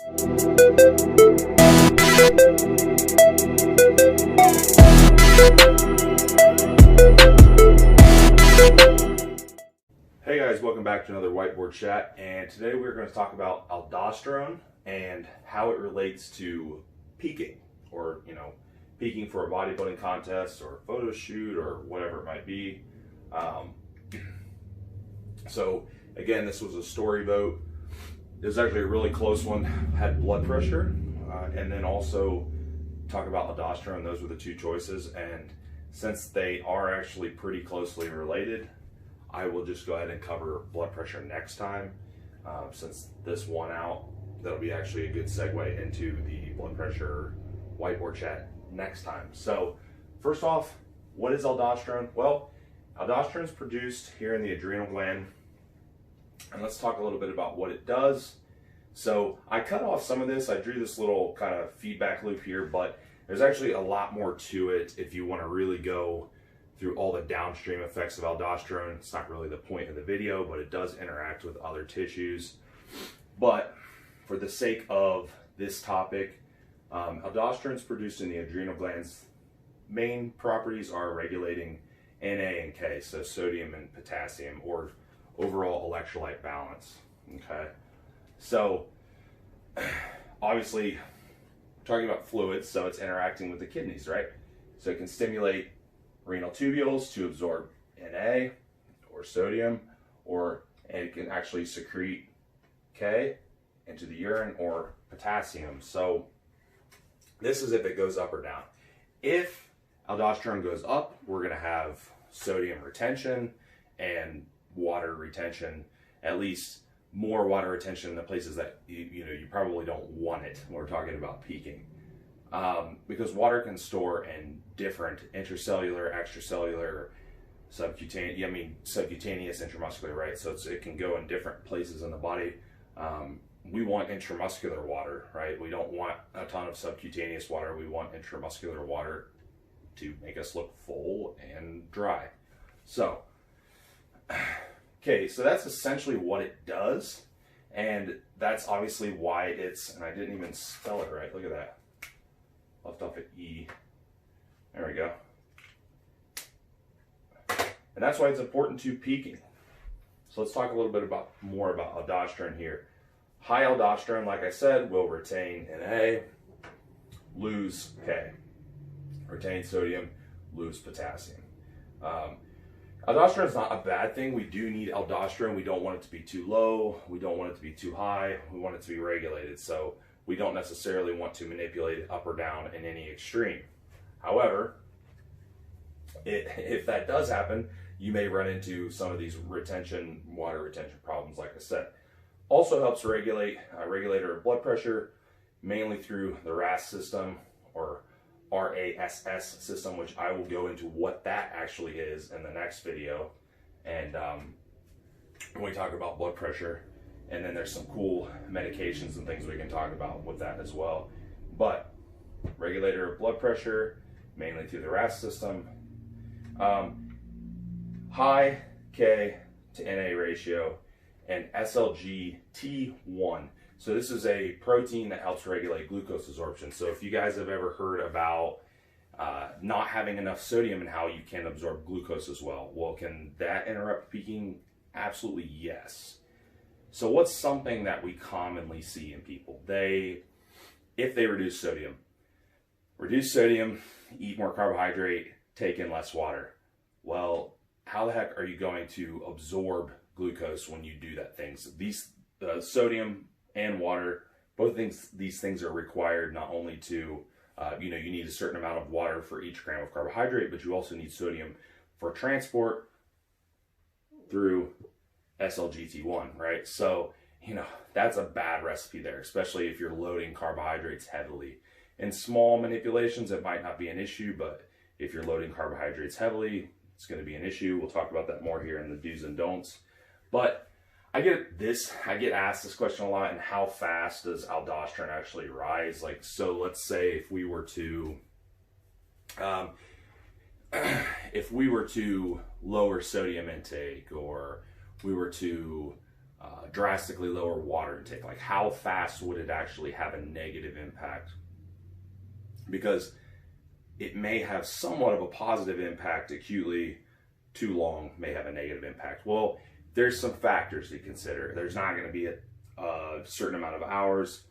Hey guys, welcome back to another whiteboard chat, and today we're going to talk about aldosterone and how it relates to peaking, or peaking for a bodybuilding contest or a photo shoot or whatever it might be. So again, this was a story vote. It was actually a really close one. Had blood pressure, and then also talk about aldosterone. Those were the two choices, and since they are actually pretty closely related, I will just go ahead and cover blood pressure next time. Since this won out, that'll be actually a good segue into the blood pressure whiteboard chat next time. So first off, what is aldosterone? Well, aldosterone is produced here in the adrenal gland, and let's talk a little bit about what it does. So I cut off some of this. I drew this little kind of feedback loop here, but there's actually a lot more to it if you want to really go through all the downstream effects of aldosterone. It's not really the point of the video, but it does interact with other tissues. But for the sake of this topic, aldosterone is produced in the adrenal glands. Main properties are regulating Na and K, so sodium and potassium, or overall electrolyte balance. Okay, so obviously we're talking about fluids, so it's interacting with the kidneys, right? So it can stimulate renal tubules to absorb Na or sodium, or it can actually secrete K into the urine, or potassium. So this is if it goes up or down. If aldosterone goes up, we're going to have sodium retention and water retention, at least more water retention in the places that you probably don't want it when we're talking about peaking. Because water can store in different intracellular, extracellular, subcutaneous, intramuscular, right? So it can go in different places in the body. We want intramuscular water, right? We don't want a ton of subcutaneous water. We want intramuscular water to make us look full and dry. So, okay, so that's essentially what it does. And that's obviously why and I didn't even spell it right. Look at that. Left off at E. There we go. And that's why it's important to peaking. So let's talk a little bit more about aldosterone here. High aldosterone, like I said, will retain Na, lose K. Retain sodium, lose potassium. Aldosterone is not a bad thing. We do need aldosterone. We don't want it to be too low. We don't want it to be too high. We want it to be regulated. So we don't necessarily want to manipulate it up or down in any extreme. However, if that does happen, you may run into some of these water retention problems, like I said. Also helps regulate regulator of blood pressure, mainly through the RAS system, or RASS system, which I will go into what that actually is in the next video, and when we talk about blood pressure. And then there's some cool medications and things we can talk about with that as well. But regulator of blood pressure, mainly through the RAS system. High K to Na ratio, and SLGT1. So this is a protein that helps regulate glucose absorption. So if you guys have ever heard about not having enough sodium and how you can absorb glucose as well, can that interrupt peaking? Absolutely yes. So what's something that we commonly see in people? If they reduce sodium, eat more carbohydrate, take in less water. Well, how the heck are you going to absorb glucose when you do that things? Sodium and water, both these things are required not only to, you need a certain amount of water for each gram of carbohydrate, but you also need sodium for transport through SLGT1, right? So, that's a bad recipe there, especially if you're loading carbohydrates heavily. In small manipulations, it might not be an issue, but if you're loading carbohydrates heavily, it's going to be an issue. We'll talk about that more here in the do's and don'ts. But I get asked this question a lot, and how fast does aldosterone actually rise? So let's say if we were to lower sodium intake, or we were to drastically lower water intake. Like, how fast would it actually have a negative impact? Because it may have somewhat of a positive impact acutely, too long may have a negative impact. Well, there's some factors to consider. There's not going to be a certain amount of hours.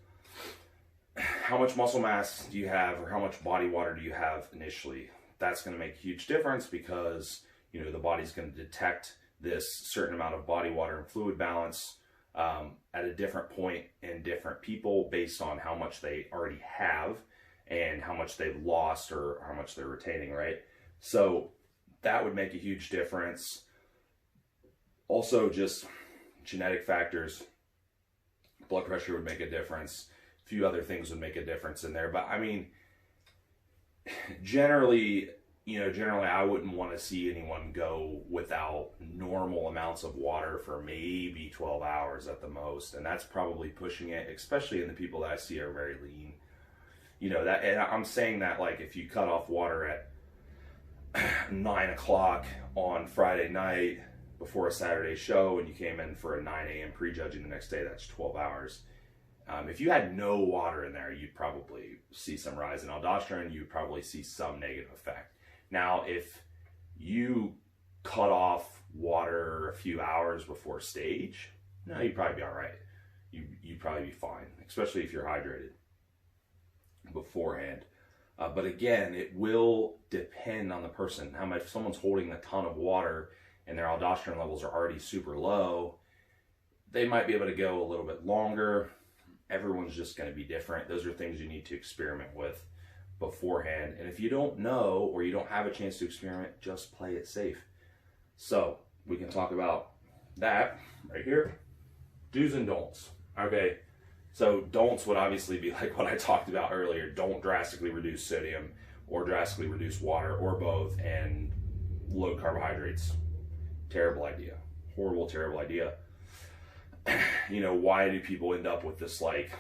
How much muscle mass do you have, or how much body water do you have initially? That's going to make a huge difference, because the body's going to detect this certain amount of body water and fluid balance at a different point in different people based on how much they already have and how much they've lost or how much they're retaining, right? So that would make a huge difference. Also, just genetic factors, blood pressure would make a difference. A few other things would make a difference in there. But I mean, generally I wouldn't want to see anyone go without normal amounts of water for maybe 12 hours at the most. And that's probably pushing it, especially in the people that I see are very lean. And I'm saying that, like, if you cut off water at 9 o'clock on Friday night before a Saturday show and you came in for a 9 a.m. prejudging the next day, that's 12 hours. If you had no water in there, you'd probably see some rise in aldosterone. You'd probably see some negative effect. Now, if you cut off water a few hours before stage, no, you'd probably be all right. You'd probably be fine, especially if you're hydrated beforehand. But again, it will depend on the person. How much, if someone's holding a ton of water and their aldosterone levels are already super low, they might be able to go a little bit longer. Everyone's just going to be different. Those are things you need to experiment with beforehand. And if you don't know, or you don't have a chance to experiment, just play it safe. So we can talk about that right here. Do's and don'ts. Okay. So don'ts would obviously be like what I talked about earlier. Don't drastically reduce sodium or drastically reduce water or both, and load carbohydrates. Terrible idea. Horrible, terrible idea. Why do people end up with this, like,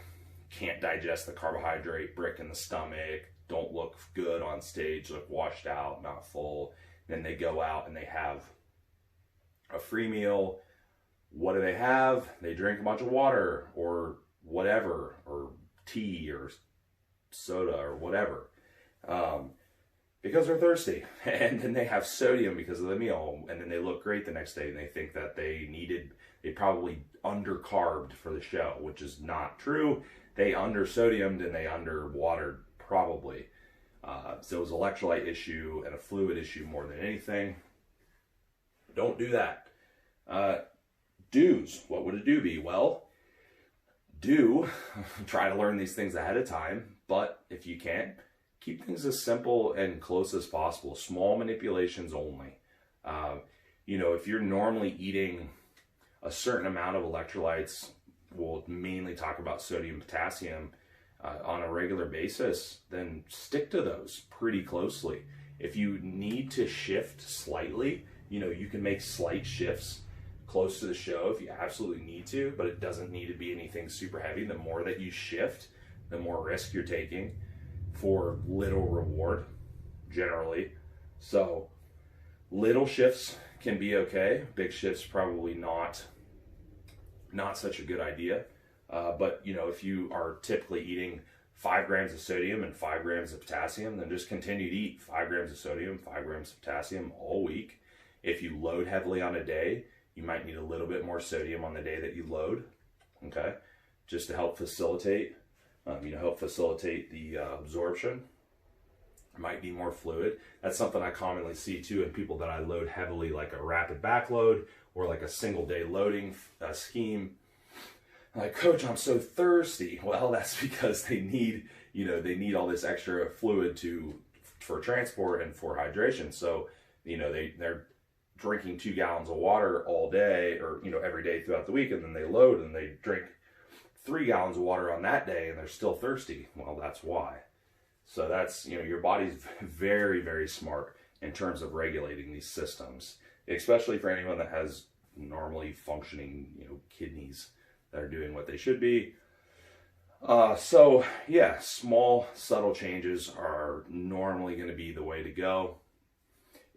can't digest the carbohydrate, brick in the stomach, don't look good on stage, look washed out, not full. Then they go out and they have a free meal. What do they have? They drink a bunch of water or whatever, or tea or soda or whatever, because they're thirsty. And then they have sodium because of the meal, and then they look great the next day, and they think that they probably under-carbed for the show, which is not true. They under-sodiumed and they under-watered probably. So it was an electrolyte issue and a fluid issue more than anything. Don't do that. Do's. What would a do be? Well, try to learn these things ahead of time, but if you can't, keep things as simple and close as possible. Small manipulations only. If you're normally eating a certain amount of electrolytes, we'll mainly talk about sodium, potassium, on a regular basis, then stick to those pretty closely. If you need to shift slightly, you can make slight shifts close to the show if you absolutely need to, but it doesn't need to be anything super heavy. The more that you shift, the more risk you're taking for little reward, generally. So little shifts can be okay. Big shifts probably not such a good idea. But if you are typically eating 5 grams of sodium and 5 grams of potassium, then just continue to eat 5 grams of sodium, 5 grams of potassium all week. If you load heavily on a day, you might need a little bit more sodium on the day that you load, okay? Just to help facilitate, the absorption. Might be more fluid. That's something I commonly see too in people that I load heavily, like a rapid backload or like a single day loading scheme. Like, Coach, I'm so thirsty. Well, that's because they need all this extra fluid for transport and for hydration. So, they're drinking 2 gallons of water all day, or every day throughout the week, and then they load and they drink 3 gallons of water on that day and they're still thirsty. Well, that's why. So that's, your body's very, very smart in terms of regulating these systems, especially for anyone that has normally functioning, kidneys that are doing what they should be. So yeah, small, subtle changes are normally going to be the way to go.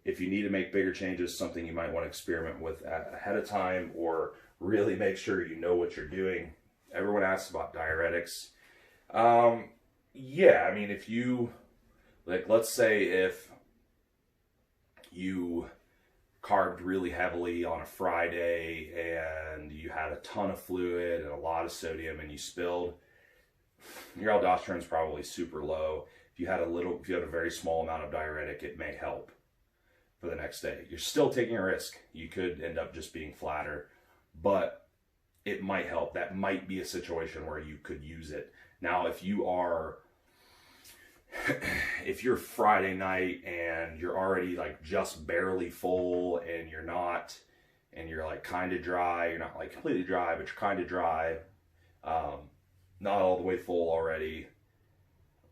If you need to make bigger changes, something you might want to experiment with ahead of time or really make sure you know what you're doing. Everyone asks about diuretics. Yeah, I mean, if you, like, let's say if you carved really heavily on a Friday and you had a ton of fluid and a lot of sodium and you spilled, your aldosterone is probably super low. If you had a very small amount of diuretic, it may help for the next day. You're still taking a risk. You could end up just being flatter, but it might help. That might be a situation where you could use it. Now, if you're Friday night and you're already like just barely full and you're like kind of dry, you're not like completely dry, but you're kind of dry, not all the way full already,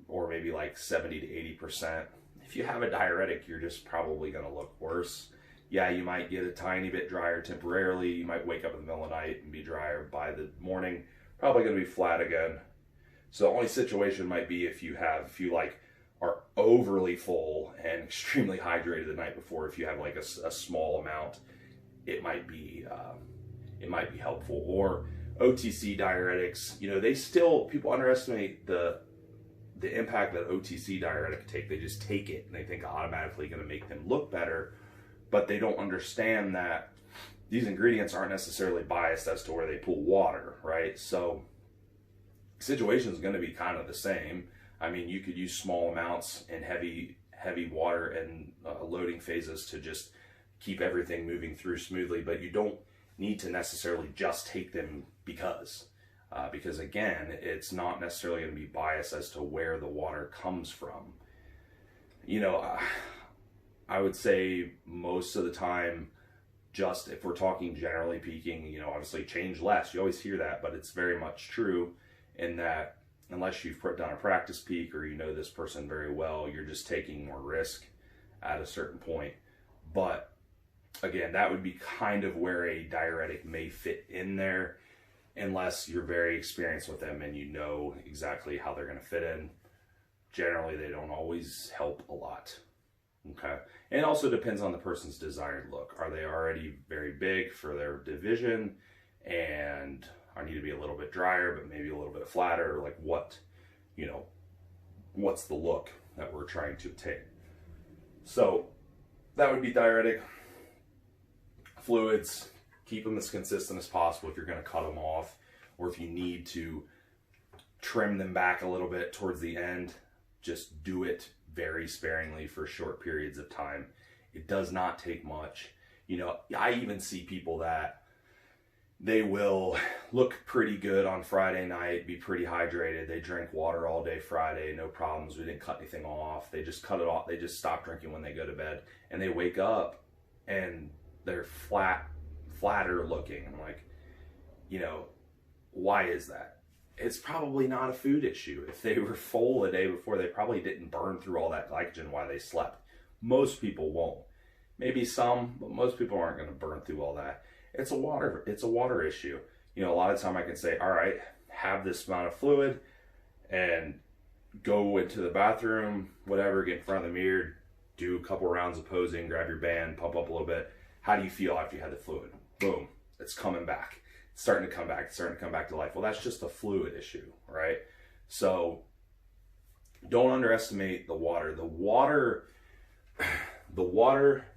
or maybe like 70 to 80%. If you have a diuretic, you're just probably going to look worse. Yeah, you might get a tiny bit drier temporarily. You might wake up in the middle of the night and be drier by the morning. Probably going to be flat again. So the only situation might be if you are overly full and extremely hydrated the night before. If you have like a small amount, it might be helpful. Or OTC diuretics, people underestimate the impact that OTC diuretic take. They just take it and they think automatically going to make them look better, but they don't understand that these ingredients aren't necessarily biased as to where they pull water, right? So the situation is going to be kind of the same. I mean, you could use small amounts in heavy water and loading phases to just keep everything moving through smoothly, but you don't need to necessarily just take them because again, it's not necessarily going to be biased as to where the water comes from. I would say most of the time, just if we're talking generally peaking, obviously change less. You always hear that, but it's very much true in that unless you've done a practice peak or you know this person very well, you're just taking more risk at a certain point. But again, that would be kind of where a diuretic may fit in there, unless you're very experienced with them and you know exactly how they're going to fit in. Generally, they don't always help a lot. Okay. And it also depends on the person's desired look. Are they already very big for their division and I need to be a little bit drier, but maybe a little bit flatter? Like what's the look that we're trying to obtain? So that would be diuretic. Fluids, keep them as consistent as possible if you're going to cut them off, or if you need to trim them back a little bit towards the end, just do it very sparingly for short periods of time. It does not take much. I even see people that they will look pretty good on Friday night, be pretty hydrated. They drink water all day Friday, no problems. We didn't cut anything off. They just cut it off. They just stop drinking when they go to bed, and they wake up and they're flatter looking. I'm like, why is that? It's probably not a food issue. If they were full the day before, they probably didn't burn through all that glycogen while they slept. Most people won't. Maybe some, but most people aren't going to burn through all that. It's a water issue. A lot of time I can say, all right, have this amount of fluid and go into the bathroom, whatever, get in front of the mirror, do a couple rounds of posing, grab your band, pump up a little bit. How do you feel after you had the fluid? Boom, it's coming back. It's starting to come back. It's starting to come back to life. Well, that's just a fluid issue, right? So don't underestimate the water. The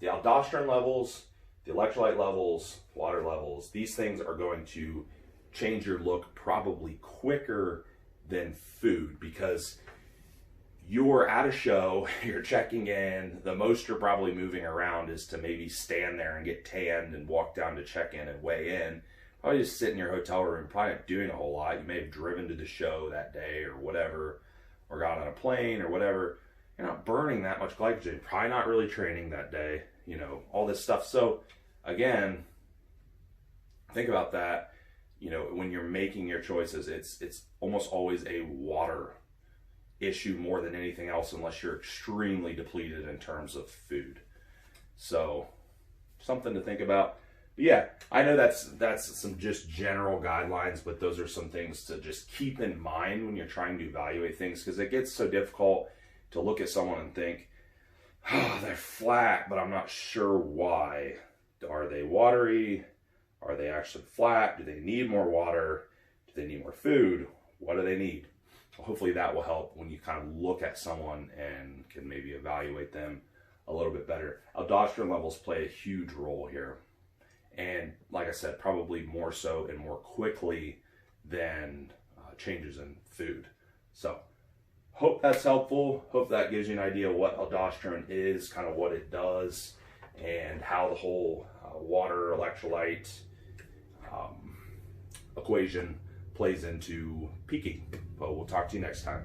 aldosterone levels, the electrolyte levels, water levels, these things are going to change your look probably quicker than food, because you're at a show, you're checking in, the most you're probably moving around is to maybe stand there and get tanned and walk down to check in and weigh in. Probably just sit in your hotel room, probably not doing a whole lot. You may have driven to the show that day or whatever, or got on a plane or whatever. You're not burning that much glycogen, probably not really training that day, all this stuff. So again, think about that. When you're making your choices, it's almost always a water issue more than anything else, unless you're extremely depleted in terms of food. So something to think about. But yeah, I know that's some just general guidelines, but those are some things to just keep in mind when you're trying to evaluate things, because it gets so difficult to look at someone and think, oh, they're flat, but I'm not sure why. Are they watery? Are they actually flat? Do they need more water? Do they need more food? What do they need? Hopefully that will help when you kind of look at someone and can maybe evaluate them a little bit better. Aldosterone levels play a huge role here. And like I said, probably more so and more quickly than changes in food. So hope that's helpful. Hope that gives you an idea of what aldosterone is, kind of what it does, and how the whole water electrolyte equation plays into peaking. But we'll talk to you next time.